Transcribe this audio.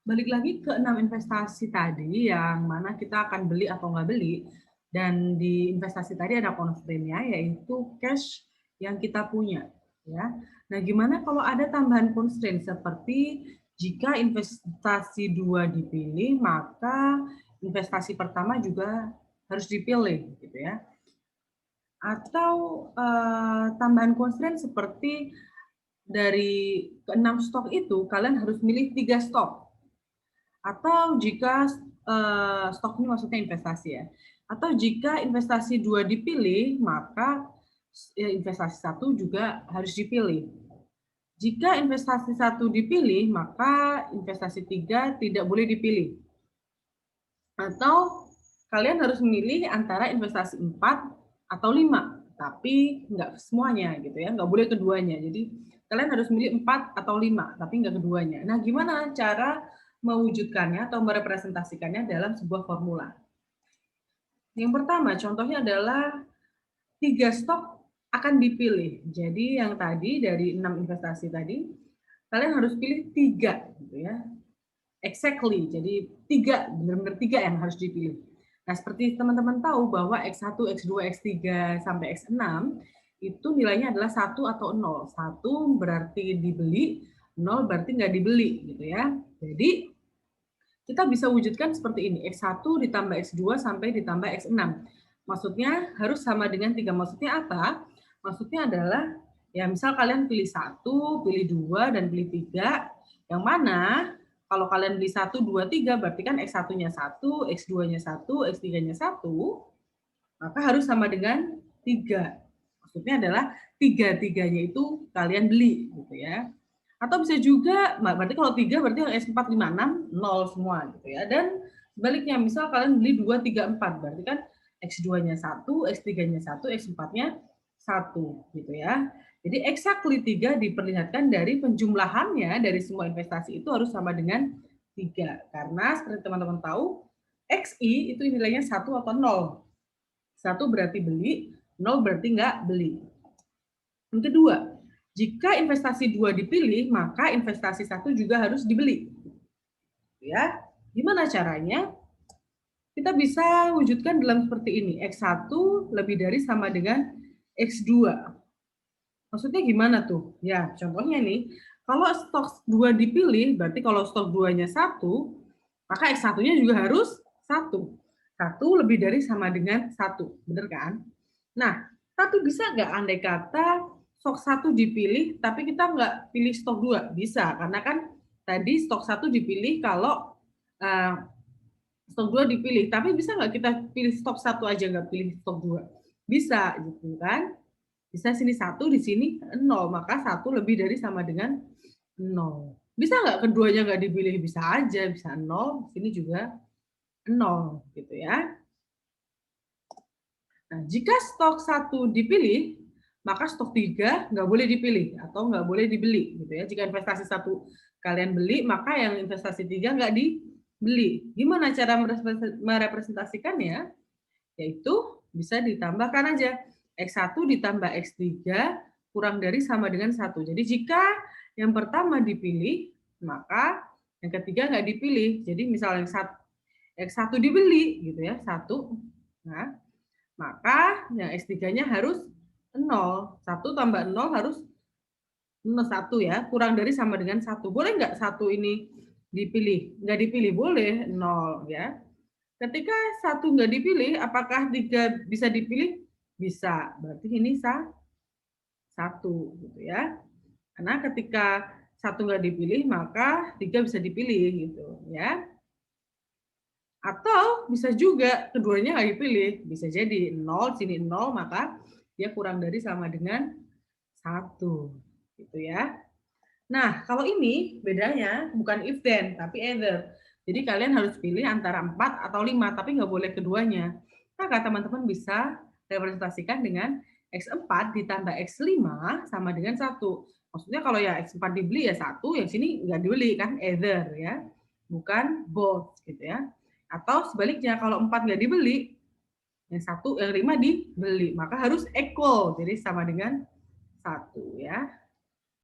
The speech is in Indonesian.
Balik lagi ke 6 investasi tadi yang mana kita akan beli atau nggak beli, dan di investasi tadi ada constraint-nya yaitu cash yang kita punya, ya. Nah, gimana kalau ada tambahan constraint seperti jika investasi 2 dipilih, maka investasi pertama juga harus dipilih, gitu ya. Atau tambahan constraint seperti dari ke-6 stok itu kalian harus milih 3 stok. Atau jika stok ini maksudnya investasi ya. Atau jika investasi 2 dipilih, maka investasi 1 juga harus dipilih. Jika investasi 1 dipilih, maka investasi 3 tidak boleh dipilih. Atau kalian harus memilih antara investasi 4 atau 5, tapi nggak semuanya gitu ya, nggak boleh keduanya. Jadi kalian harus memilih 4 atau 5, tapi nggak keduanya. Nah, gimana cara mewujudkannya atau merepresentasikannya dalam sebuah formula? Yang pertama, contohnya adalah 3 stok akan dipilih. Jadi yang tadi dari 6 investasi tadi, kalian harus pilih 3 gitu ya. Exactly, jadi 3, benar-benar 3 yang harus dipilih. Nah, seperti teman-teman tahu bahwa X1, X2, X3, sampai X6 itu nilainya adalah 1 atau 0. 1 berarti dibeli, 0 berarti nggak dibeli gitu ya. Jadi kita bisa wujudkan seperti ini, X1 ditambah X2 sampai ditambah X6. Maksudnya harus sama dengan 3. Maksudnya apa? Maksudnya adalah, ya misal kalian pilih 1, pilih 2, dan pilih 3, yang mana kalau kalian beli 1, 2, 3, berarti kan X1-nya 1, X2-nya 1, X3-nya 1, maka harus sama dengan 3. Maksudnya adalah 3-3-nya itu kalian beli, gitu ya. Atau bisa juga, berarti kalau 3 berarti yang S4, 5, 6, 0 semua, gitu ya. Dan sebaliknya, misal kalian beli 2, 3, 4, berarti kan X2-nya 1, X3-nya 1, X4-nya 1, gitu ya. Jadi exactly 3 diperlihatkan dari penjumlahannya dari semua investasi itu harus sama dengan 3. Karena seperti teman-teman tahu, XI itu nilainya 1 atau 0. 1 berarti beli, 0 berarti nggak beli. Yang kedua, jika investasi 2 dipilih, maka investasi 1 juga harus dibeli. Ya, gimana caranya? Kita bisa wujudkan dalam seperti ini, X1 lebih dari sama dengan X2. Maksudnya gimana tuh? Ya, contohnya nih, kalau stok 2 dipilih, berarti kalau stok 2-nya 1, maka X1-nya juga harus 1. 1 lebih dari sama dengan 1, bener kan? Nah, tapi bisa nggak andai kata stok 1 dipilih, tapi kita nggak pilih stok 2? Bisa, karena kan tadi stok 1 dipilih kalau stok 2 dipilih, tapi bisa nggak kita pilih stok 1 aja, nggak pilih stok 2? Bisa, gitu kan? Bisa sini 1, di sini 0, maka 1 lebih dari sama dengan 0. Bisa nggak keduanya nggak dipilih? Bisa aja, bisa 0, sini juga 0, gitu ya. Nah, jika stok 1 dipilih, maka stok 3 nggak boleh dipilih atau nggak boleh dibeli, gitu ya. Jika investasi 1 kalian beli, maka yang investasi 3 nggak dibeli. Gimana cara merepresentasikannya? Yaitu bisa ditambahkan aja X1 ditambah X3 kurang dari sama dengan 1. Jadi jika yang pertama dipilih, maka yang ketiga nggak dipilih. Jadi misalnya X1 dibeli gitu ya, 1. Nah, maka yang X3-nya harus 0. 1 tambah 0 harus 1 ya, kurang dari sama dengan 1. Boleh nggak 1 ini dipilih? Nggak dipilih, boleh 0 ya. Ketika 1 nggak dipilih, apakah 3 bisa dipilih? Bisa, berarti ini 1 gitu ya. Karena ketika 1 nggak dipilih, maka 3 bisa dipilih gitu ya. Atau bisa juga keduanya nggak dipilih, bisa jadi 0 sini 0, maka dia kurang dari sama dengan 1 gitu ya. Nah, kalau ini bedanya bukan if then, tapi either. Jadi kalian harus pilih antara 4 atau 5, tapi nggak boleh keduanya. Maka teman-teman bisa representasikan dengan X4 ditambah X5 sama dengan 1. Maksudnya kalau ya X4 dibeli ya 1, yang sini nggak dibeli kan, either ya. Bukan both gitu ya. Atau sebaliknya kalau 4 nggak dibeli, yang 5 dibeli. Maka harus equal, jadi sama dengan 1 ya.